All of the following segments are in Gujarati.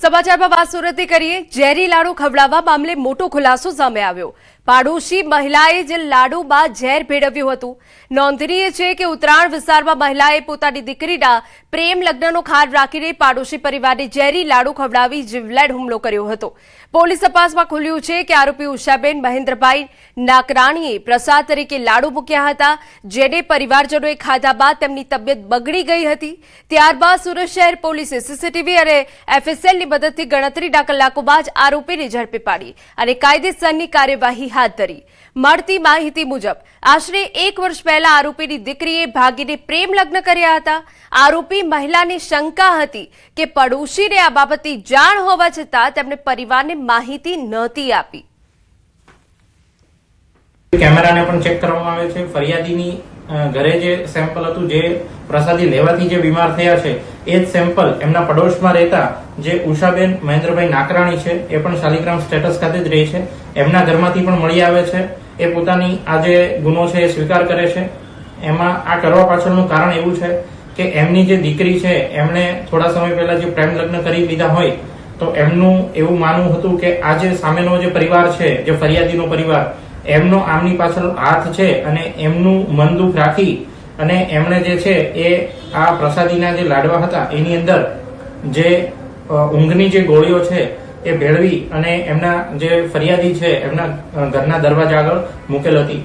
સમાચારમાં વાત સુરતથી કરીએ। ઝેરી લાડુ ખવડાવવા મામલે મોટો ખુલાસો સામે આવ્યો। પાડોશી મહિલાએ જે લાડુમાં ઝેર ભેળવ્યું હતું। નોંધનીય છે કે ઉત્તરાયણ વિસ્તારમાં મહિલાએ પોતાની દીકરીના પ્રેમ લગ્નનો ખાર રાખીને પાડોશી પરિવારને ઝેરી લાડુ ખવડાવી જીવલેણ હુમલો કર્યો હતો। પોલીસ તપાસમાં ખુલ્યું છે કે આરોપી ઉષાબેન મહેન્દ્રભાઈ નાકરાણીએ પ્રસાદ તરીકે લાડુ મૂક્યા હતા, જેને પરિવારજનોએ ખાધા બાદ તેમની તબિયત બગડી ગઈ હતી। ત્યારબાદ સુરત શહેર પોલીસે સીસીટીવી અને એફએસએલની મદદથી ગણતરીના કલાકોમાં જ આરોપીને ઝડપી પાડી અને કાયદેસરની કાર્યવાહી હાથ ધરી। મળતી માહિતી મુજબ આશરે 1 વર્ષ પહેલા આરોપીની દીકરીએ ભાગીને પ્રેમ લગ્ન કર્યા હતા। આરોપી મહિલાને શંકા હતી કે પડોશીને આ બાબતની જાણ હોવા છતાં તેમણે પરિવારને માહિતી નહોતી આપી। કેમેરાને પણ ચેક કરવામાં આવે છે। ફરિયાદીની ઘરે જે સેમ્પલ હતું, જે પ્રસાદી લેવાથી જે બીમાર થયા છે, એ જ સેમ્પલ એમના પડોશમાં રહેતા જે ઉષાબેન મહેન્દ્રભાઈ નાકરાણી છે, એ પણ શાલિગ્રામ સ્ટેટસ ખાતે જ રહે છે, એમના ઘરમાંથી પણ મળી આવે છે। એ પોતાની આ જે ગુનો છે એ સ્વીકાર કરે છે। એમાં આ કરવા પાછળનું કારણ એવું છે કે એમની જે દીકરી છે એમણે થોડા સમય પહેલા જે પ્રેમ લગ્ન કરી લીધા હોય તો એમનું એવું માનવું હતું કે આ જે સામેનો જે પરિવાર છે, જે ફરિયાદીનો પરિવાર, એમનો આમની પાછળ હાથ છે અને એમનું મન દુઃખ રાખી અને એમણે જે છે એ આ પ્રસાદીના જે લાડવા હતા એની અંદર જે ઊંઘની જે ગોળીઓ છે એ ભેળવી અને એમના જે ફરિયાદી છે એમના ઘરના દરવાજા આગળ મૂકેલ હતી।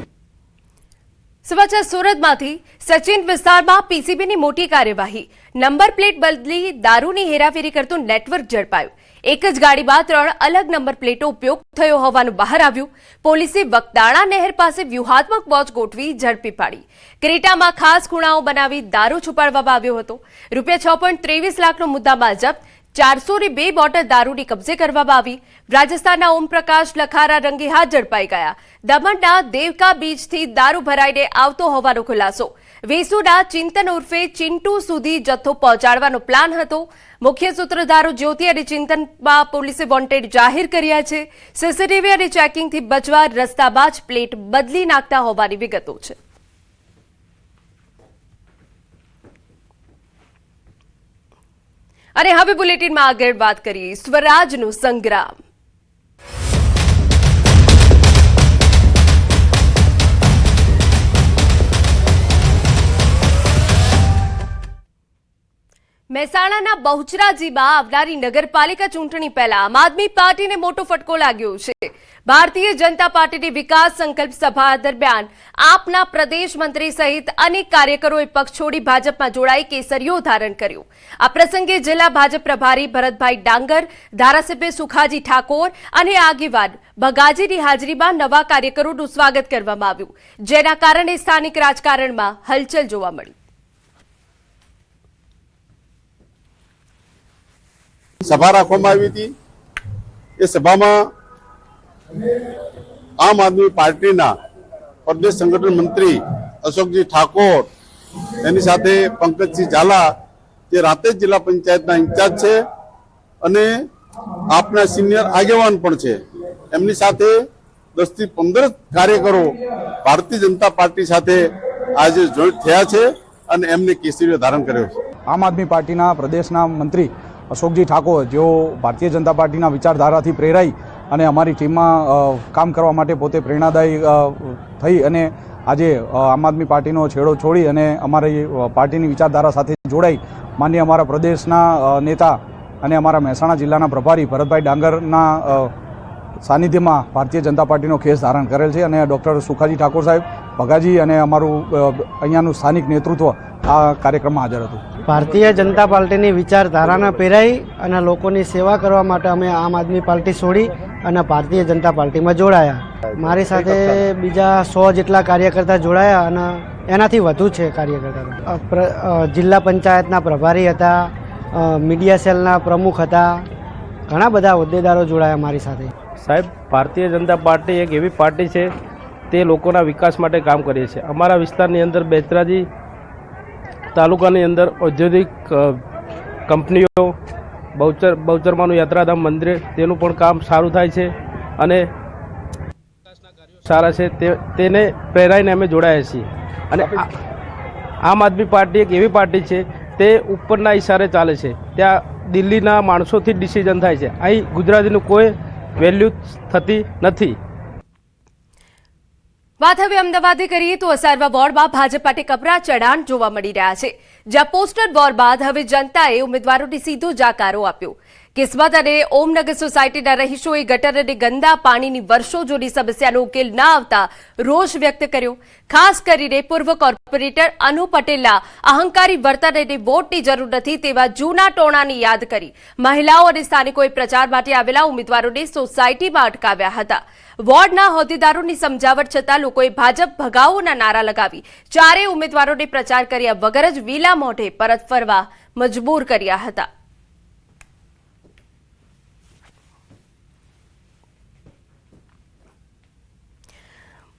સમાચાર સુરતમાંથી। સચિન વિસ્તારમાં પીસીબીની મોટી કાર્યવાહી। નંબર પ્લેટ બદલી દારૂની હેરાફેરી કરતું નેટવર્ક ઝડપાયું। એક જ ગાડીમાં 3 અલગ નંબર પ્લેટો ઉપયોગ થયો હોવાનું બહાર આવ્યું। પોલીસે વકદાણા નહેર પાસે વ્યૂહાત્મક વોચ ગોઠવી ઝડપી પાડી। ક્રેટામાં ખાસ ખૂણાઓ બનાવી દારૂ છુપાડવામાં આવ્યો હતો। રૂપિયા 6.23 લાખનો મુદ્દામાલ જપ્ત। 402 બોટલ દારૂની કબજે કરવામાં આવી। રાજસ્થાનના ઓમપ્રકાશ લખારા રંગે હાથ ઝડપાઈ ગયા। દમણના દેવકા બીચથી દારૂ ભરાઈને આવતો હોવાનો ખુલાસો। વેસુના ચિંતન ઉર્ફે ચિંટુ સુધી જથ્થો પહોંચાડવાનો પ્લાન હતો। મુખ્ય સૂત્રધારો જ્યોતિ અને ચિંતનમાં પોલીસે વોન્ટેડ જાહેર કર્યા છે। સીસીટીવી અને ચેકિંગથી બચવા રસ્તામાં જ પ્લેટ બદલી નાખતા હોવાની વિગતો છે। અને હવે બુલેટિનમાં આગળ વાત કરીએ સ્વરાજનો સંગ્રામ। મહેસાણાના બહુચરાજીમાં આવનારી નગરપાલિકા ચૂંટણી પહેલા આમ આદમી પાર્ટીને મોટો ફટકો લાગ્યો છે। ભારતીય જનતા પાર્ટીની વિકાસ સંકલ્પ સભા દરમિયાન આપના પ્રદેશ મંત્રી સહિત અનેક કાર્યકરોએ પક્ષ છોડી ભાજપમાં જોડાઈ કેસરીઓ ધારણ કર્યું। આ પ્રસંગે જિલ્લા ભાજપ પ્રભારી ભરતભાઈ ડાંગર, ધારાસભ્ય સુખાજી ઠાકોર અને આગેવાન ભગાજીની હાજરીમાં નવા કાર્યકરોનું સ્વાગત કરવામાં આવ્યું, જેના કારણે સ્થાનિક રાજકારણમાં હલચલ જોવા મળી। સભા રાખવામાં આવી હતી। એ સભામાં આમ આદમી પાર્ટીના પ્રદેશ સંગઠન મંત્રી અશોકજી ઠાકોર, એની સાથે પંકજસિંહ ઝાલા, જે રાંદેર જિલ્લા પંચાયતના ઇન્ચાર્જ છે અને આપના સિનિયર આગેવાન પણ છે, એમની સાથે 10 થી 15 કાર્યકરો ભારતીય જનતા પાર્ટી સાથે આજે જોઈન્ટ થયા છે અને એમને કેસરીઓ ધારણ કર્યો છે। આમ આદમી પાર્ટીના પ્રદેશના મંત્રી અશોકજી ઠાકોર, જેઓ ભારતીય જનતા પાર્ટીના વિચારધારાથી પ્રેરાઈ અને અમારી ટીમમાં કામ કરવા માટે પોતે પ્રેરણાદાયી થઈ અને આજે આમ આદમી પાર્ટીનો છેડો છોડી અને અમારી પાર્ટીની વિચારધારા સાથે જોડાઈ માન્ય અમારા પ્રદેશના નેતા અને અમારા મહેસાણા જિલ્લાના પ્રભારી ભરતભાઈ ડાંગરના સાનિધ્યમાં ભારતીય જનતા પાર્ટીનો ખેસ ધારણ કરેલ છે અને ડૉક્ટર સુખાજી ઠાકોર સાહેબ, ભગાજી અને અમારું અહીંયાનું સ્થાનિક નેતૃત્વ આ કાર્યક્રમમાં હાજર હતું। ભારતીય જનતા પાર્ટીની વિચારધારાને પ્રેરાઈ અને લોકોની સેવા કરવા માટે અમે આમ આદમી પાર્ટી છોડી અને ભારતીય જનતા પાર્ટીમાં જોડાયા। મારી સાથે બીજા 100 જેટલા કાર્યકર્તા જોડાયા અને એનાથી વધુ છે કાર્યકર્તા। જિલ્લા પંચાયતના પ્રભારી હતા, મીડિયા સેલના પ્રમુખ હતા, ઘણા બધા હોદ્દેદારો જોડાયા મારી સાથે। સાહેબ, ભારતીય જનતા પાર્ટી એક એવી પાર્ટી છે તે લોકોના વિકાસ માટે કામ કરે છે। અમારા વિસ્તારની અંદર બેચરાજી તાલુકાની અંદર ઔદ્યોગિક કંપનીઓ, બહુચરમાનું યાત્રાધામ મંદિર, તેનું પણ કામ સારું થાય છે અને વિકાસના કાર્યો સારા છે, તેને પ્રેરાઈને અમે જોડાયા છીએ। અને આમ આદમી પાર્ટી એક એવી પાર્ટી છે તે ઉપરના ઇશારે ચાલે છે। ત્યાં દિલ્હીના માણસોથી જ ડિસિઝન થાય છે. અહીં ગુજરાતીનું કોઈ વેલ્યુ થતી નથી. વાત હવે અમદાવાદે કરીએ તો અસારવા વોર્ડમાં ભાજપ માટે કપરા ચઢાણ જોવા મળી રહ્યા છે, જ્યાં પોસ્ટર વોર બાદ હવે જનતાએ ઉમેદવારોને સીધો જાકારો આપ્યો. કિસ્મત અને ઓમનગર સોસાયટીના રહીશોએ ગટર અને ગંદા પાણીની વર્ષો જૂની સમસ્યાનો ઉકેલ ન આવતા રોષ વ્યક્ત કર્યો. ખાસ કરીને પૂર્વ કોર્પોરેટર અનુ પટેલના અહંકારી વર્તન અને વોટની જરૂર નથી તેવા જૂના ટોણાની યાદ કરી મહિલાઓ અને સ્થાનિકોએ પ્રચાર માટે આવેલા ઉમેદવારોને સોસાયટીમાં અટકાવ્યા હતા. વોર્ડના હોદ્દેદારોની સમજાવટ છતાં લોકોએ ભાજપ ભગાવોના નારા લગાવી ચારેય ઉમેદવારોને પ્રચાર કર્યા વગર જ વિલા મોઢે પરત ફરવા મજબૂર કર્યા હતા.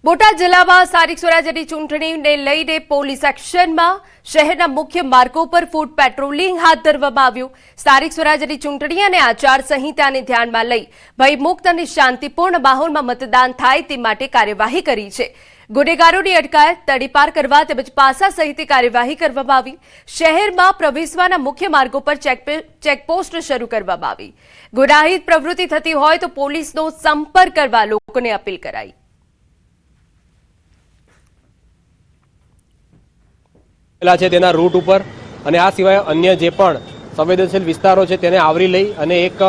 બોટાદ જિલ્લામાં સ્થાનિક સ્વરાજ્યની ચૂંટણીને લઈને પોલીસ એક્શનમાં. શહેરના મુખ્ય માર્ગો પર ફૂટ પેટ્રોલિંગ હાથ ધરવામાં આવ્યું. સ્થાનિક સ્વરાજ્યની ચૂંટણી અને આચારસંહિતાને ધ્યાનમાં લઈ ભયમુક્ત અને શાંતિપૂર્ણ માહોલમાં મતદાન થાય તે માટે કાર્યવાહી કરી છે. ગુનેગારોની અટકાયત, તડીપાર કરવા તેમજ પાસા સહિતની કાર્યવાહી કરવામાં આવી. શહેરમાં પ્રવેશવાના મુખ્ય માર્ગો પર ચેકપોસ્ટ શરૂ કરવામાં આવી. ગુનાહિત પ્રવૃત્તિ થતી હોય તો પોલીસનો સંપર્ક કરવા લોકોને અપીલ કરાઈ. છે તેના રૂટ ઉપર અને આ સિવાય અન્ય જે પણ સંવેદનશીલ વિસ્તારો છે તેને આવરી લઈ અને એક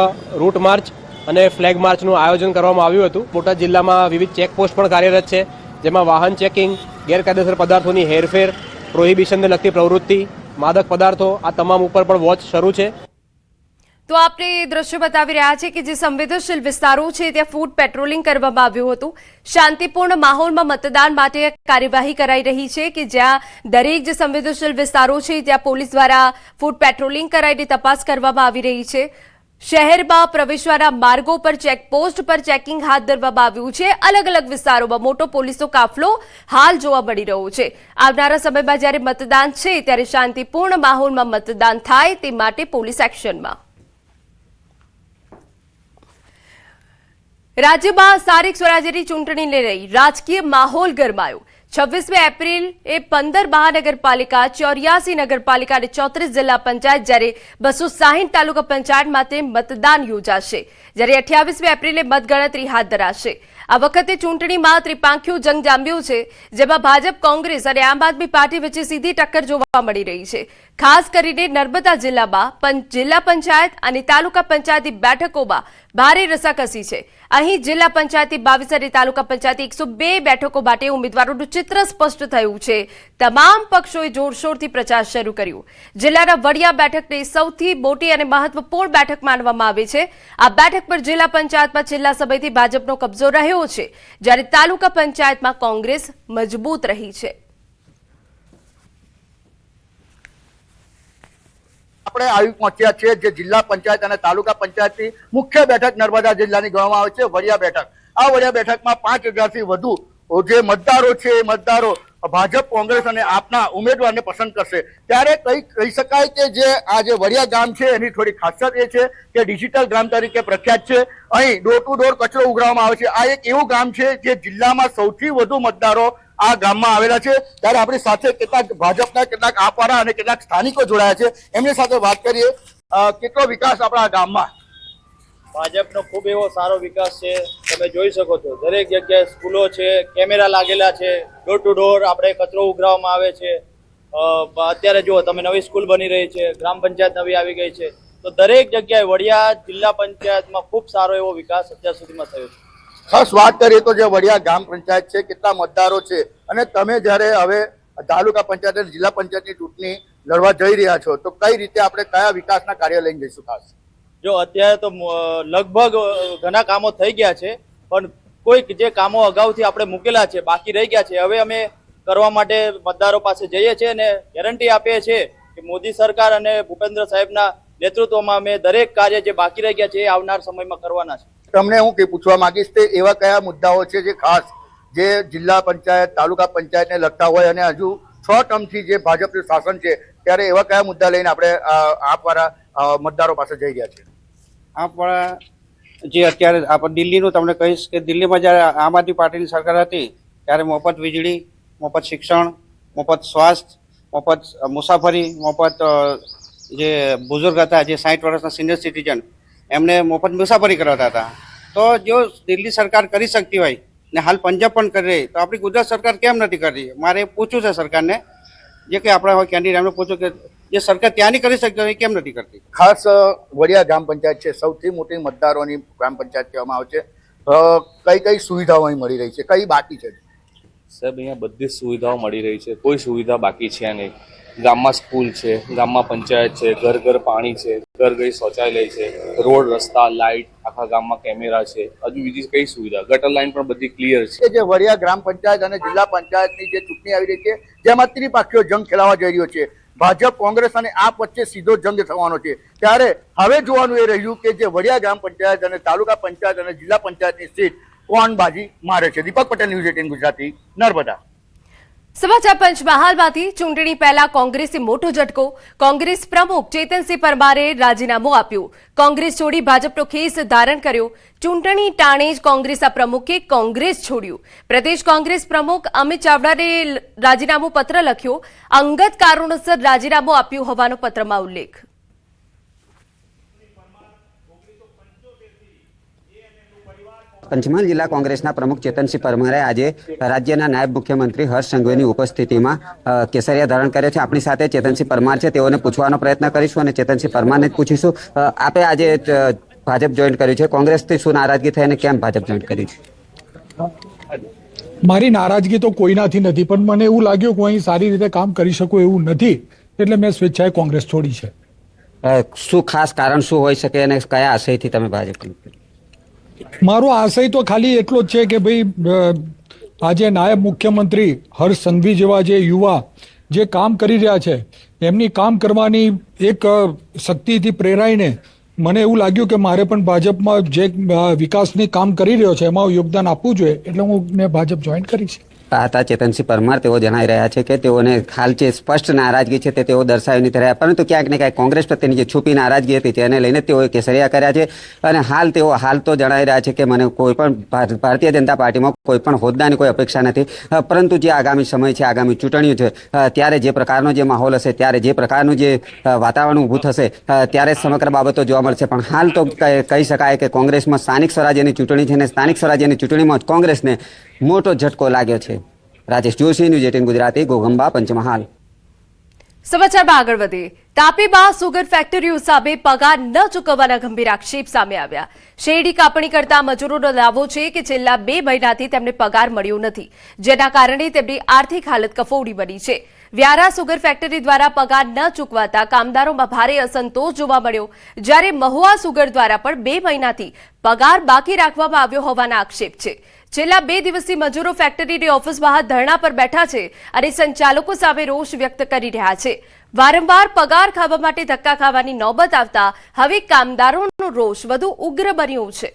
રૂટ માર્ચ અને ફ્લેગ માર્ચનું આયોજન કરવામાં આવ્યું હતું. બોટાદ જિલ્લામાં વિવિધ ચેકપોસ્ટ પણ કાર્યરત છે, જેમાં વાહન ચેકિંગ, ગેરકાયદેસર પદાર્થોની હેરફેર, પ્રોહિબિશનને લગતી પ્રવૃત્તિ, માદક પદાર્થો આ તમામ ઉપર પણ વોચ શરૂ છે. તો આપણે એ દ્રશ્ય બતાવી રહ્યા છે કે જે સંવેદનશીલ વિસ્તારો છે ત્યાં ફૂટ પેટ્રોલિંગ કરવામાં આવ્યું હતું. શાંતિપૂર્ણ માહોલમાં મતદાન માટે કાર્યવાહી કરાઈ રહી છે કે જ્યાં દરેક જે સંવેદનશીલ વિસ્તારો છે ત્યાં પોલીસ દ્વારા ફૂટ પેટ્રોલિંગ કરાઈને તપાસ કરવામાં આવી રહી છે. શહેરમાં પ્રવેશવાના માર્ગો પર ચેકપોસ્ટ પર ચેકિંગ હાથ ધરવામાં આવ્યું છે. અલગ અલગ વિસ્તારોમાં મોટો પોલીસનો કાફલો હાલ જોવા મળી રહ્યો છે. આવનારા સમયમાં જ્યારે મતદાન છે ત્યારે શાંતિપૂર્ણ માહોલમાં મતદાન થાય તે માટે પોલીસ એક્શનમાં. રાજ્યમાં સ્થાનિક સ્વરાજ્યની ચૂંટણીને લઈ રાજકીય માહોલ ગરમાયો. 26 એપ્રિલ એ 15 મહાનગરપાલિકા, 84 નગરપાલિકા અને 34 જિલ્લા પંચાયત જ્યારે 260 તાલુકા પંચાયત માટે મતદાન યોજાશે, જ્યારે 28 એપ્રિલે મતગણતરી હાથ ધરાશે. આ વખતે ચૂંટણીમાં ત્રિપાંખિયો જંગ જામ્યો છે, જેમાં ભાજપ, કોંગ્રેસ અને આમ આદમી પાર્ટી વચ્ચે સીધી ટક્કર જોવા મળી રહી છે. ખાસ કરીને નર્મદા જિલ્લામાં જિલ્લા પંચાયત અને તાલુકા પંચાયતની બેઠકોમાં ભારે રસાકસી છે. અહીં જિલ્લા પંચાયતની 22 અને તાલુકા પંચાયતની 102 બેઠકો માટે ઉમેદવારોનું ચિત્ર સ્પષ્ટ થયું છે. તમામ પક્ષોએ જોરશોરથી પ્રચાર શરૂ કર્યો. જિલ્લાના વડિયા બેઠકને સૌથી મોટી અને મહત્વપૂર્ણ બેઠક માનવામાં આવે છે. આ બેઠક પર જિલ્લા પંચાયતમાં છેલ્લા સમયથી ભાજપનો કબજો રહ્યો છે, જ્યારે તાલુકા પંચાયતમાં કોંગ્રેસ મજબૂત રહી છે. આપણે આવી પહોંચ્યા છે જે જિલ્લા પંચાયત અને તાલુકા પંચાયતની મુખ્ય બેઠક નર્મદા જિલ્લાની ગણવામાં આવે છે, વડિયા બેઠક. આ વડિયા બેઠકમાં 5000 થી વધુ જે મતદારો છે એ મતદારો ભાજપ, કોંગ્રેસ અને આપના ઉમેદવારને પસંદ કરશે. ત્યારે કહી શકાય કે જે આ જે વડિયા ગામ છે એની થોડી ખાસિયત એ છે કે ડિજિટલ ગ્રામ તરીકે પ્રખ્યાત છે. અહીં ડોર ટુ ડોર કચરો ઉઘરાવવામાં આવે છે. આ એક એવું ગામ છે જે જિલ્લામાં સૌથી વધુ મતદારો આ ગામમાં આવેલા છે. ત્યારે આપણી સાથે કેટલાક ભાજપના, કેટલાક આપવાળા અને કેટલાક સ્થાનિકો જોડાયા છે. એમની સાથે વાત કરીએ. કેટલો વિકાસ આપણા ગામમાં? ભાજપનો ખૂબ એવો સારો વિકાસ છે. તમે જોઈ શકો છો દરેક જગ્યાએ સ્કૂલો છે, કેમેરા લાગેલા છે, ડોર ટુ ડોર આપણે કચરો ઉઘરાવવામાં આવે છે. અત્યારે જુઓ તમે નવી સ્કૂલ બની રહી છે, ગ્રામ પંચાયત નવી આવી ગઈ છે. તો દરેક જગ્યાએ વડિયા જિલ્લા પંચાયતમાં ખૂબ સારો એવો વિકાસ અત્યાર સુધીમાં થયો છે. ખાસ વાત કરીએ તો જે વડિયા ગામ પંચાયત છે, કેટલા મતદારો છે અને તમે જ્યારે હવે તાલુકા પંચાયત અને જિલ્લા પંચાયતની ચૂંટણી લડવા જઈ રહ્યા છો તો કઈ રીતે આપણે કયા વિકાસના કાર્ય લઈને જઈશું? ખાસ જો અત્યારે તો લગભગ ઘણા કામો થઈ ગયા છે, પણ કોઈક જે કામો અગાઉથી આપણે મૂકેલા છે, બાકી રહી ગયા છે, હવે અમે કરવા માટે મતદારો પાસે જઈએ છીએ અને ગેરંટી આપીએ છીએ કે મોદી સરકાર અને ભૂપેન્દ્ર સાહેબના નેતૃત્વમાં અમે દરેક કાર્ય જે બાકી રહી ગયા છે એ આવનાર સમયમાં કરવાના છે. તમને હું પૂછવા માંગીશ તે એવા કયા મુદ્દાઓ છે જે ખાસ જે જિલ્લા પંચાયત, તાલુકા પંચાયતને લગતા હોય અને હજુ 6 ટર્મથી જે ભાજપનું શાસન છે ત્યારે એવા કયા મુદ્દા લઈને આપણે આપવાળા મતદારો પાસે જઈ રહ્યા છે? આપવાળા જે અત્યારે દિલ્હીનું તમને કહીશ કે દિલ્હીમાં જ્યારે આમ આદમી પાર્ટીની સરકાર હતી ત્યારે મફત વીજળી, મફત શિક્ષણ, મફત સ્વાસ્થ્ય, મફત મુસાફરી, મફત જે બુઝુર્ગ હતા, જે 60 વર્ષના સિનિયર સિટીઝન, એમને મફત મુસાફરી કરાવતા હતા. તો જો દિલ્હી સરકાર કરી શકતી હોય ને હાલ પંજાબ પણ કરી રહી, તો આપણી ગુજરાત સરકાર કેમ નથી કરતી? મારે પૂછવું છે સરકારને, જે કે આપણા હોય કેન્ડિડેટ એમને પૂછું કે જે સરકાર ત્યાંની કરી શકતી હોય કેમ નથી કરતી? ખાસ વડિયા ગ્રામ પંચાયત છે, સૌથી મોટી મતદારોની ગ્રામ પંચાયત કહેવામાં આવે છે. કઈ કઈ સુવિધાઓ અહીં મળી રહી છે, કઈ બાકી છે? સાહેબ, અહીંયા બધી જ સુવિધાઓ મળી રહી છે, કોઈ સુવિધા બાકી છે નહીં. ગામમાં સ્કૂલ છે, ગામમાં પંચાયત છે, ઘર ઘર પાણી છે, ઘર ઘર શૌચાલય છે, રોડ રસ્તા લાઇટ, આખા ગામમાં કેમેરા છે. હજુ બીજી કઈ સુવિધા? ગટર લાઈન પણ બધી ક્લિયર છે. જે વડિયા ગ્રામ પંચાયત અને જિલ્લા પંચાયતની જે ચૂંટણી આવી રહી છે, જેમાં ત્રિપાક્ષીય જંગ ખેલાવા જઈ રહ્યો છે. ભાજપ, કોંગ્રેસ અને આપ વચ્ચે સીધો જંગ થવાનો છે. ત્યારે હવે જોવાનું એ રહ્યું કે જે વડિયા ગ્રામ પંચાયત અને તાલુકા પંચાયત અને જિલ્લા પંચાયતની સીટ કોણ બાજી મારે છે. દીપક પટેલ, ન્યૂઝ 18 ગુજરાતી, નર્મદા. સમાચાર પંચમહાલમાંથી ચૂંટણી પહેલા કોંગ્રેસે મોટો ઝટકો. કોંગ્રેસ પ્રમુખ ચેતનસિંહ પરમારે રાજીનામું આપ્યું. કોંગ્રેસ છોડી ભાજપનો ખેસ ધારણ કર્યો. ચૂંટણી ટાણે જ કોંગ્રેસના પ્રમુખે કોંગ્રેસ છોડ્યું. પ્રદેશ કોંગ્રેસ પ્રમુખ અમિત ચાવડાને રાજીનામું પત્ર લખ્યો. અંગત કારણોસર રાજીનામું આપ્યું હોવાનો પત્રમાં ઉલ્લેખ. પંચમહાલ જિલ્લા કોંગ્રેસના પ્રમુખ ચેતનસિંહ પરમારે આજે રાજ્યના નાયબ મુખ્યમંત્રી હર્ષ સંઘવીની ઉપસ્થિતિમાં કેસરિયા ધારણ કર્યો છે. આપણી સાથે ચેતનસિંહ પરમાર છે, તેઓને પૂછવાનો પ્રયત્ન કરીશું અને ચેતનસિંહ પરમારને જ પૂછીશું. આપે આજે ભાજપ જોઈન કર્યું છે, કોંગ્રેસથી શું નારાજગી થઈ અને કેમ ભાજપ જોઈન કર્યું છે? મારી નારાજગી તો કોઈનાથી નથી, પણ મને એવું લાગ્યું કે હું અહીં સારી રીતે કામ કરી શકું એવું નથી, એટલે મેં સ્વેચ્છાએ કોંગ્રેસ છોડી છે. શું ખાસ કારણ શું હોઈ શકે અને કયા આશયથી તમે ભાજપ? મારો આશય તો ખાલી એટલો જ છે કે ભાઈ આજે નાયબ મુખ્યમંત્રી હર્ષ સંઘવી જેવા જે યુવા જે કામ કરી રહ્યા છે, એમની કામ કરવાની એક શક્તિથી પ્રેરાઈને મને એવું લાગ્યું કે મારે પણ ભાજપમાં જે વિકાસની કામ કરી રહ્યો છે એમાં યોગદાન આપવું જોઈએ, એટલે મેં ભાજપ જોઈન કરી છે. હતા ચેતનસિંહ પરમાર, તેઓ જણાવી રહ્યા છે કે તેઓને હાલ જે સ્પષ્ટ નારાજગી છે તે તેઓ દર્શાવી નથી રહ્યા, પરંતુ ક્યાંક ને ક્યાંક કોંગ્રેસ પ્રત્યેની જે છુપી નારાજગી હતી તેને લઈને તેઓએ કેસરિયા કર્યા છે. અને હાલ તો જણાવી રહ્યા છે કે મને કોઈ પણ ભારતીય જનતા પાર્ટીમાં કોઈ પણ હોદ્દાની કોઈ અપેક્ષા નથી, પરંતુ જે આગામી સમય છે, આગામી ચૂંટણીઓ છે, ત્યારે જે પ્રકારનો જે માહોલ હશે, ત્યારે જે પ્રકારનું જે વાતાવરણ ઊભું થશે, ત્યારે સમગ્ર બાબતો જોવા મળશે. પણ હાલ તો કહી શકાય કે કોંગ્રેસમાં સ્થાનિક સ્વરાજ્યની ચૂંટણી છે અને સ્થાનિક સ્વરાજ્યની ચૂંટણીમાં જ કોંગ્રેસને મોટો ઝટકો લાગ્યો છે. રાજેશ જોશી, ન્યૂઝ 18 ગુજરાતી, ઘોઘંબા, પંચમહાલ. સમાચારમાં આગળ વધીએ. તાપીમાં સુગર ફેક્ટરીઓ સામે પગાર ન ચૂકવવાના ગંભીર આક્ષેપ સામે આવ્યા. શેરડી કાપણી કરતા મજૂરોનો દાવો છે કે છેલ્લા 2 મહિનાથી તેમને પગાર મળ્યો નથી, જેના કારણે તેમની આર્થિક હાલત કફોડી બની છે. વ્યારા સુગર ફેક્ટરી દ્વારા પગાર ન ચૂકવાતા કામદારોમાં ભારે અસંતોષ જોવા મળ્યો, જ્યારે મહુવા સુગર દ્વારા પણ 2 મહિનાથી પગાર બાકી રાખવામાં આવ્યો હોવાના આક્ષેપ છે. છેલ્લા 2 દિવસથી મજૂરો ફેક્ટરીની ઓફિસ બહાર ધરણા પર બેઠા છે અને સંચાલકો સામે રોષ વ્યક્ત કરી રહ્યા છે. વારંવાર પગાર ખાવા માટે ધક્કા ખાવાની નોબત આવતા હવે કામદારોનો રોષ વધુ ઉગ્ર બન્યો છે.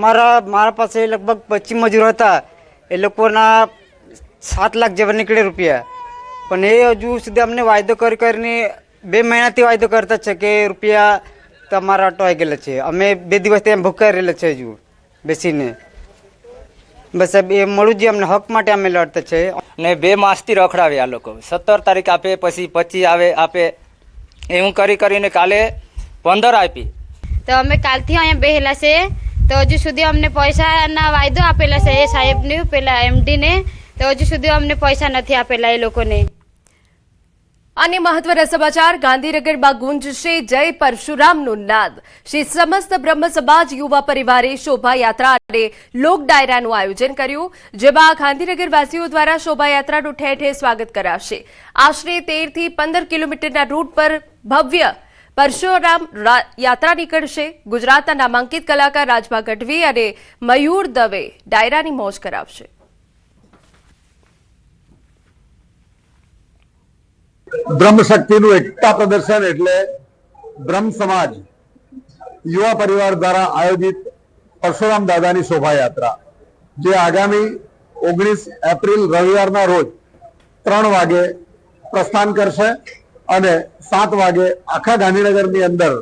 મારા પાસે લગભગ 25 મજૂર હતા, એ લોકોના 7 લાખ જેવા નીકળે રૂપિયા, પણ એ હજુ સુધી અમને વાયદો કરીને 2 મહિનાથી વાયદો કરતા છે કે રૂપિયા તમારા અટવાઈ ગયેલા છે. અમે 2 દિવસથી એમ ભૂખાઈ રહેલા છે હજુ બેસીને. બસ એ મળું જ અમને હક માટે અમે લડતા છે. ને 2 માસથી રખડાવે આ લોકો. 17 તારીખ આપે, પછી 25 આપે, એવું કરીને કાલે 15 આપી. તો અમે કાલથી અહીંયા બેહેલા છે, તો હજુ સુધી અમને પૈસાના વાયદો આપેલા છે એ સાહેબને, પેલા એમડીને, તો હજુ સુધી અમને પૈસા નથી આપેલા એ લોકોને. અન્ય મહત્વના સમાચાર. ગાંધીનગરમાં ગુંજશે જય પરશુરામનું નાદ. શ્રી સમસ્ત બ્રહ્મ સમાજ યુવા પરિવારે શોભાયાત્રા અને લોક ડાયરાનું આયોજન કર્યું, જેમાં ગાંધીનગરવાસીઓ દ્વારા શોભાયાત્રાનું ઠેર ઠેર સ્વાગત કરાશે. આશરે 13 થી 15 કિલોમીટરના રૂટ પર ભવ્ય પરશુરામ યાત્રા નીકળશે. ગુજરાતના નામાંકિત કલાકાર રાજભા ગઢવી અને મયુર દવે ડાયરાની મોજ કરાવશે. બ્રહ્મ શક્તિનું એકતા પ્રદર્શન એટલે બ્રહ્મ સમાજ યુવા પરિવાર દ્વારા આયોજિત પરશુરામ દાદાની શોભાયાત્રા, જે આગામી 19 એપ્રિલ રવિવારના રોજ 3 વાગે પ્રસ્થાન કરશે અને 7 વાગે આખા ગાંધીનગરની અંદર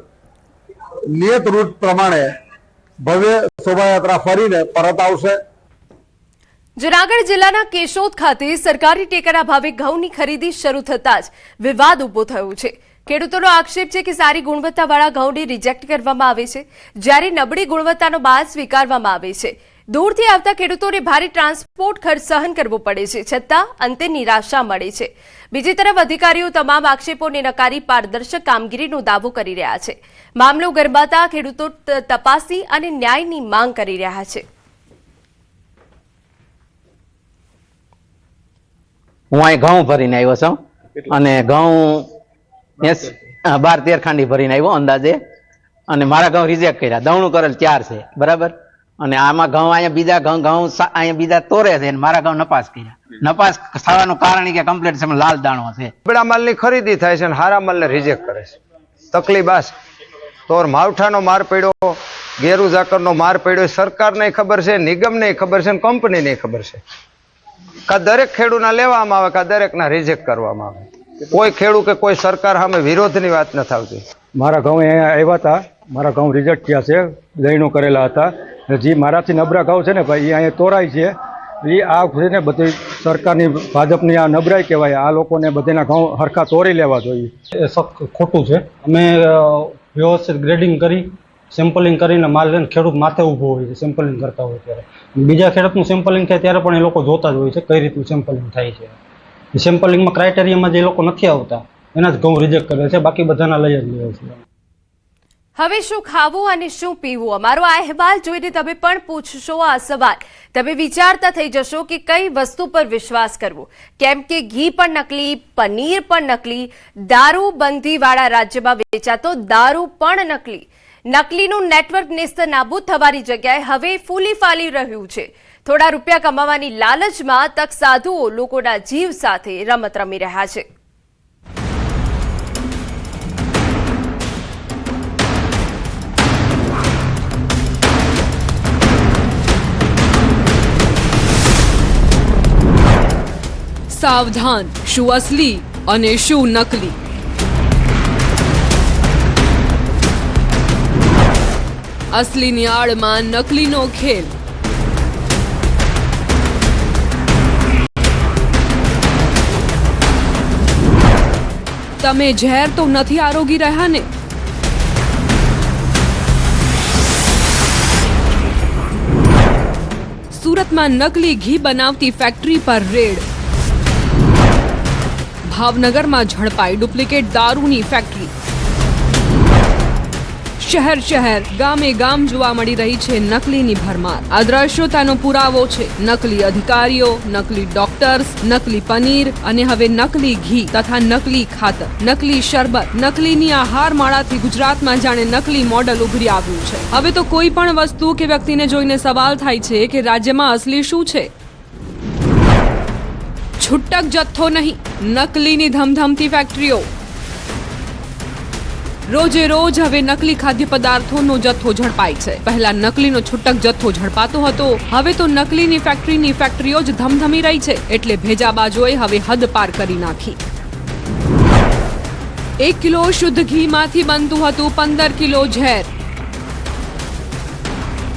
નિયત રૂટ પ્રમાણે ભવ્ય શોભાયાત્રા ફરીને પરત આવશે. જૂનાગઢ જિલ્લાના કેશોદ ખાતે સરકારી ટેકાના ભાવે ઘઉંની ખરીદી શરૂ થતાં જ વિવાદ ઉભો થયો છે। ખેડૂતોનો આક્ષેપ છે કે સારી ગુણવત્તાવાળા ઘઉંને રિજેક્ટ કરવામાં આવે છે, જ્યારે નબળી ગુણવત્તાનો માલ સ્વીકારવામાં આવે છે। દૂરથી આવતા ખેડૂતોને ભારે ટ્રાન્સપોર્ટ ખર્ચ સહન કરવો પડે છે, છતાં અંતે નિરાશા મળે છે। બીજી તરફ અધિકારીઓ તમામ આક્ષેપોને નકારી પારદર્શક કામગીરીનો દાવો કરી રહ્યા છે। મામલો ગરમાતા ખેડૂતો તપાસી અને ન્યાયની માંગ કરી રહ્યા છે। હું અહીં ઘઉં ભરીને આવ્યો છું અને ઘઉં 12-13 ખાંડી ભરીને આવ્યો અંદાજે, અને મારા ઘઉં રિજેક્ટ કર્યા। દવણું કરેલ 4 છે બરાબર, અને આમાં ઘઉં અહીંયા બીજા ઘઉં અહીંયા બીજા તોરે છે, મારા ઘઉં નપાસ કર્યા। નપાસ થવાનું કારણ કે કમ્પ્લીટ છે લાલ દાણો છે। નબળા માલની ખરીદી થાય છે અને સારા માલને રિજેક્ટ કરે છે। તકલીફ આ તો માવઠાનો માર પડ્યો, ગેરુ ઝાકરનો માર પડ્યો, સરકારને ખબર છે, નિગમને ખબર છે, કંપનીને ખબર છે। કા દરેક ખેડૂતના લેવામાં આવે, કા દરેકના રિજેક્ટ કરવામાં આવે। કોઈ ખેડૂત કે કોઈ સરકાર સામે વિરોધની વાત નથી આવતી। મારા ઘઉં અહીંયા આવ્યા હતા, મારા ઘઉં રિજેક્ટ થયા છે, ગયણું કરેલા હતા। જે મારાથી નબળા ઘઉં છે ને ભાઈ, એ અહીંયા તોરાય છે। એ આ છે ને બધી સરકારની ભાજપની આ નબળાઈ કહેવાય। આ લોકોને બધાના ઘઉં હરખા તોરી લેવા જોઈએ, એ ખોટું છે। અમે વ્યવસ્થિત ગ્રેડિંગ કરી સેમ્પલિંગ કરીને માલ લઈને ખેડૂત માથે ઊભો હોય છે સેમ્પલિંગ કરતા હોય ત્યારે। બીજા ખેડૂતનું સેમ્પલિંગ થાય ત્યારે પણ એ લોકો જોતા જ હોય છે કઈ રીતનું સેમ્પલિંગ થાય છે। સેમ્પલિંગમાં ક્રાઇટેરિયામાં જે લોકો નથી આવતા એના જ ઘઉં રિજેક્ટ કરે છે, બાકી બધાના લઈ જ લે છે। હવે શું ખાવું અને શું પીવું, અમારો આ અહેવાલ જોઈને તમે પણ પૂછશો આ સવાલ। તમે વિચારતા થઈ જશો કે કઈ વસ્તુ પર વિશ્વાસ કરવો, કેમ કે ઘી પણ નકલી, પનીર પણ નકલી, દારૂબંધીવાળા રાજ્યમાં વેચાતો દારૂ પણ નકલી। નકલીનું નેટવર્ક નેસ્ત નાબૂદ થવાની જગ્યાએ હવે ફૂલી ફાલી રહ્યું છે। થોડા રૂપિયા કમાવાની લાલચમાં તક સાધુઓ લોકોના જીવ સાથે રમત રમી રહ્યા છે। સાવધાન, શું અસલી અને શું નકલી। અસલીની આડમાં નકલીનો ખેલ। તમે ઝેર તો નથી આરોગી રહ્યા ને? સુરતમાં નકલી ઘી બનાવતી ફેક્ટરી પર રેડ। ભાવનગરમાં ઝડપાઈ ડુપ્લિકેટ દારૂની ફેક્ટરી। શહેર શહેર, ગામે ગામ જોવા મળી રહી છે નકલીની ભરમાર। આ દ્રશ્યોતાનો પુરાવો છે નકલી અધિકારીઓ, નકલી ડોક્ટર્સ, નકલી પનીર અને હવે નકલી ઘી તથા નકલી ખાતર, નકલી શરબત, નકલીની આ હારમાળાથી ગુજરાતમાં જાણે નકલી મોડલ ઉભરી આવ્યું છે। હવે તો કોઈ પણ વસ્તુ કે વ્યક્તિને જોઈને સવાલ થાય છે કે રાજ્યમાં અસલી શું છે? છૂટક જથ્થો નહીં, નકલીની ધમધમતી ફેક્ટરીઓ। રોજે રોજ હવે નકલી ખાદ્ય પદાર્થોનો જથ્થો ઝડપાય છે। પહેલા નકલીનો છૂટક જથ્થો ઝડપાતો હતો, હવે તો નકલીની ફેક્ટરીઓ જ ધમધમી રહી છે, એટલે ભેજાબાજોએ હવે હદ પાર કરી નાખી। 1 કિલો શુદ્ધ ઘીમાંથી બનતું હતું 15 કિલો ઝેર।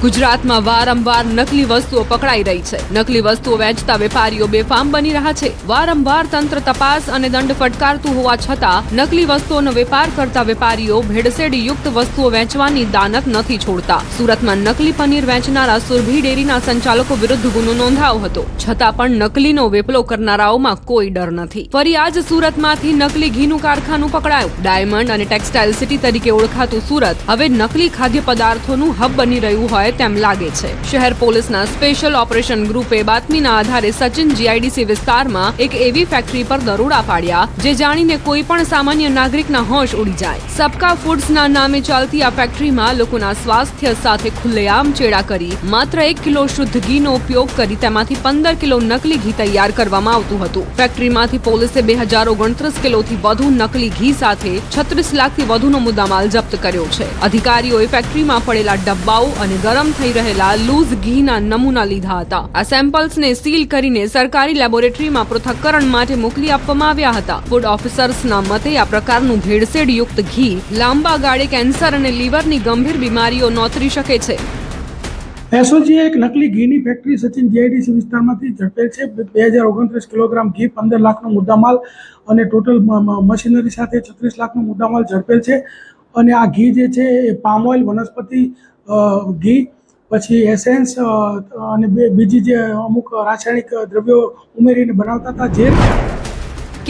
ગુજરાતમાં વારંવાર નકલી વસ્તુઓ પકડાઈ રહી છે। નકલી વસ્તુઓ વેચતા વેપારીઓ બેફામ બની રહ્યા છે। વારંવાર તંત્ર તપાસ અને દંડ ફટકારતું હોવા છતાં નકલી વસ્તુઓનો વેપાર કરતા વેપારીઓ ભેળસેળ યુક્ત વસ્તુઓ વેચવાની દાનત નથી છોડતા। સુરતમાં નકલી પનીર વેચનારા સુરભી ડેરીના સંચાલકો વિરુદ્ધ ગુનો નોંધાયો હતો, છતાં પણ નકલીનો વેપલો કરનારાઓમાં કોઈ ડર નથી। ફરી આજ સુરતમાંથી નકલી ઘીનું કારખાનું પકડાયું। ડાયમંડ અને ટેક્સટાઇલ સિટી તરીકે ઓળખાતું સુરત હવે નકલી ખાદ્ય પદાર્થોનું હબ બની રહ્યું હોય તેમ લાગે છે। શહેર પોલીસના સ્પેશિયલ ઓપરેશન ગ્રુપે બાતમીના આધારે સચિન જીઆઈડીસી વિસ્તારમાં એક એવી ફેક્ટરી પર દરોડા પાડ્યા જે જાણીને કોઈ પણ સામાન્ય નાગરિકના હોશ ઉડી જાય। સબકા ફૂડ્સના નામે ચાલતી આ ફેક્ટરીમાં લોકોના સ્વાસ્થ્ય સાથે ખુલ્લેઆમ ચેડા કરી માત્ર 1 કિલો શુદ્ધ ઘીનો ઉપયોગ કરી તેમાંથી 15 કિલો નકલી ઘી તૈયાર કરવામાં આવતું હતું। ફેક્ટરીમાંથી પોલીસે 2029 કિલોથી વધુ નકલી ઘી સાથે 36 લાખથી વધુનો મુદ્દામાલ જપ્ત કર્યો છે। અધિકારીઓએ ફેક્ટરીમાં પડેલા ડબ્બાઓ અને ગરમ થઈ રહેલા લૂઝ ઘીના નમૂના લીધા હતા। આ સેમ્પલ્સને સીલ કરીને સરકારી લેબોરેટરીમાં પૃથક્કરણ માટે મોકલી આપવામાં આવ્યા હતા। ફૂડ ઓફિસર્સના મતે આ પ્રકારનું ભેળસેળ યુક્ત ઘી લાંબા ગાળે કેન્સર અને લીવરની ગંભીર બીમારીઓ નોતરી શકે છે। એસઓજીએ એક નકલી ઘીની ફેક્ટરી સચિન જીઆઈડીસી વિસ્તારમાંથી ઝડપેલ છે. 2029 કિલોગ્રામ ઘી, 15 લાખનો મુદ્દામાલ અને ટોટલ મશીનરી સાથે 36 લાખનો મુદ્દામાલ ઝડપેલ છે. અને આ ઘી જે છે એ પામ ઓઇલ, વનસ્પતિ ઘી, પછી એસેન્સ અને બીજી જે અમુક રાસાયણિક દ્રવ્યો ઉમેરીને બનાવતા હતા. જે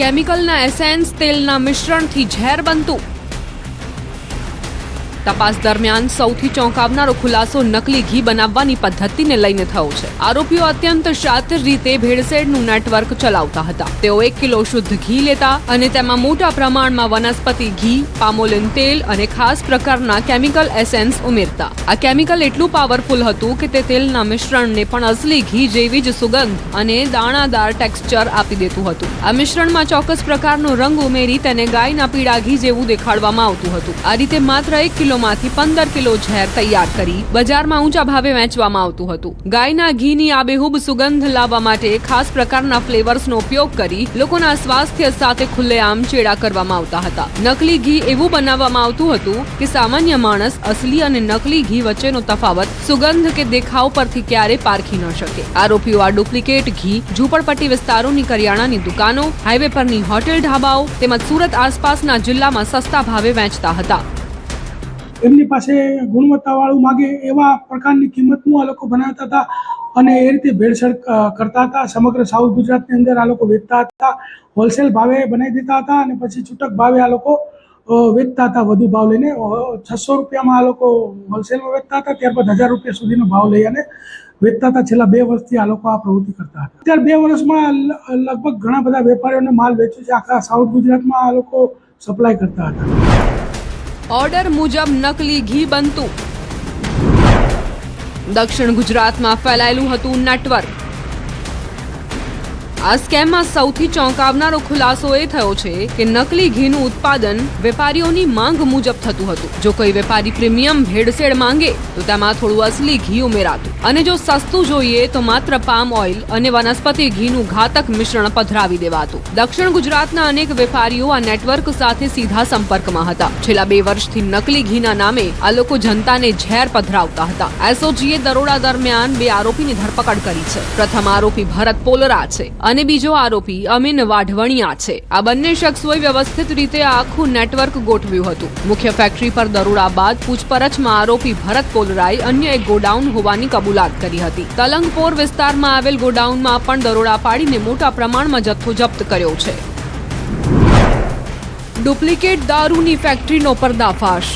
કેમિકલના એસેન્સ તેલના મિશ્રણથી ઝેર બનતું. તપાસ દરમિયાન સૌથી ચોંકાવનારો ખુલાસો નકલી ઘી બનાવવાની પદ્ધતિને લઈને થયો છે. આરોપીઓ અત્યંત શાતિર રીતે ભેળસેળનું નેટવર્ક ચલાવતા હતા. તેઓ 1 કિલો શુદ્ધ ઘી લેતા અને તેમાં મોટા પ્રમાણમાં વનસ્પતિ ઘી, પામોલિન તેલ અને ખાસ પ્રકારના કેમિકલ એસેન્સ ઉમેરતા. આ કેમિકલ એટલું પાવરફુલ હતું કે તે તેલના મિશ્રણને પણ અસલી ઘી જેવી જ સુગંધ અને દાણાદાર ટેક્સચર આપી દેતું હતું. આ મિશ્રણમાં ચોક્કસ પ્રકારનો રંગ ઉમેરી તેને ગાયના પીળા ઘી જેવું દેખાડવામાં આવતું હતું. આ રીતે માત્ર 1 કિલો માંથી 15 કિલો ઝેર તૈયાર કરી બજારમાં ઊંચા ભાવે વેચવામાં આવતું હતું. ગાયના ઘીની આબેહૂબ સુગંધ લાવવા માટે ખાસ પ્રકારના ફ્લેવર્સનો ઉપયોગ કરી લોકોના સ્વાસ્થ્ય સાથે ખુલ્લેઆમ ચેડા કરવામાં આવતા હતા. નકલી ઘી એવું બનાવવામાં આવતું હતું કે સામાન્ય માણસ અસલી અને નકલી ઘી વચ્ચેનો તફાવત સુગંધ કે દેખાવ પરથી ક્યારે પારખી ન શકે. આરોપીઓ આ ડુપ્લિકેટ ઘી ઝૂંપડપટ્ટી વિસ્તારોની કરિયાણાની દુકાનો, હાઈવે પરની હોટેલ, ઢાબાઓ તેમજ સુરત આસપાસના જિલ્લામાં સસ્તા ભાવે વેચતા હતા. એમની પાસે ગુણવત્તાવાળું માગે એવા પ્રકારની કિંમતનું આ લોકો બનાવતા હતા અને એ રીતે ભેળસેળ કરતા હતા. સમગ્ર સાઉથ ગુજરાતની અંદર આ લોકો વેચતા હતા. હોલસેલ ભાવે બનાવી દેતા હતા અને પછી છૂટક ભાવે આ લોકો વેચતા હતા. વધુ ભાવ લઈને 600 રૂપિયામાં આ લોકો હોલસેલમાં વેચતા હતા. ત્યારબાદ 1000 રૂપિયા સુધીનો ભાવ લઈ અને વેચતા હતા. છેલ્લા 2 વર્ષથી આ લોકો આ પ્રવૃત્તિ કરતા હતા. અત્યારે 2 વર્ષમાં લગભગ ઘણા બધા વેપારીઓને માલ વેચ્યો છે. આખા સાઉથ ગુજરાતમાં આ લોકો સપ્લાય કરતા હતા. ઓર્ડર મુજબ નકલી ઘી બનતું. દક્ષિણ ગુજરાતમાં ફેલાયેલું હતું નેટવર્ક. આ સ્કેમમાં સૌથી ચોંકાવનારો ખુલાસો એ થયો છે કે નકલી ઘીનું ઉત્પાદન વેપારીઓની માંગ મુજબ થતું હતું. જો કોઈ વેપારી પ્રીમિયમ ભેળસેળ માંગે તો તેમાં થોડું અસલી ઘી ઉમેરાતું અને જો સસ્તું જોઈએ તો માત્ર પામ ઓઇલ અને વનસ્પતિ ઘીનું ઘાતક મિશ્રણ પધરાવી દેવાતું. દક્ષિણ ગુજરાતના અનેક વેપારીઓ આ નેટવર્ક સાથે સીધા સંપર્કમાં હતા. છેલ્લા 2 વર્ષથી નકલી ઘીના નામે આ લોકો જનતાને ઝેર પધરાવતા હતા. એસઓજીએ દરોડા દરમિયાન 2 આરોપીની ધરપકડ કરી છે. પ્રથમ આરોપી ભરત પોલરા છે અને બીજો આરોપી અમીન વાઢવણિયા છે. આ બંને શખ્સોએ વ્યવસ્થિત રીતે આખું નેટવર્ક ગોઠવ્યું હતું. મુખ્ય ફેક્ટરી પર દરોડા બાદ પૂછપરછમાં આરોપી ભરત પોલરાએ અન્ય એક ગોડાઉન હોવાની કબૂલાત કરી હતી. તલંગપોર વિસ્તારમાં આવેલ ગોડાઉનમાં પણ દરોડા પાડીને મોટા પ્રમાણમાં જથ્થો જપ્ત કર્યો છે. ડુપ્લિકેટ દારૂની ફેક્ટરીનો પર્દાફાશ.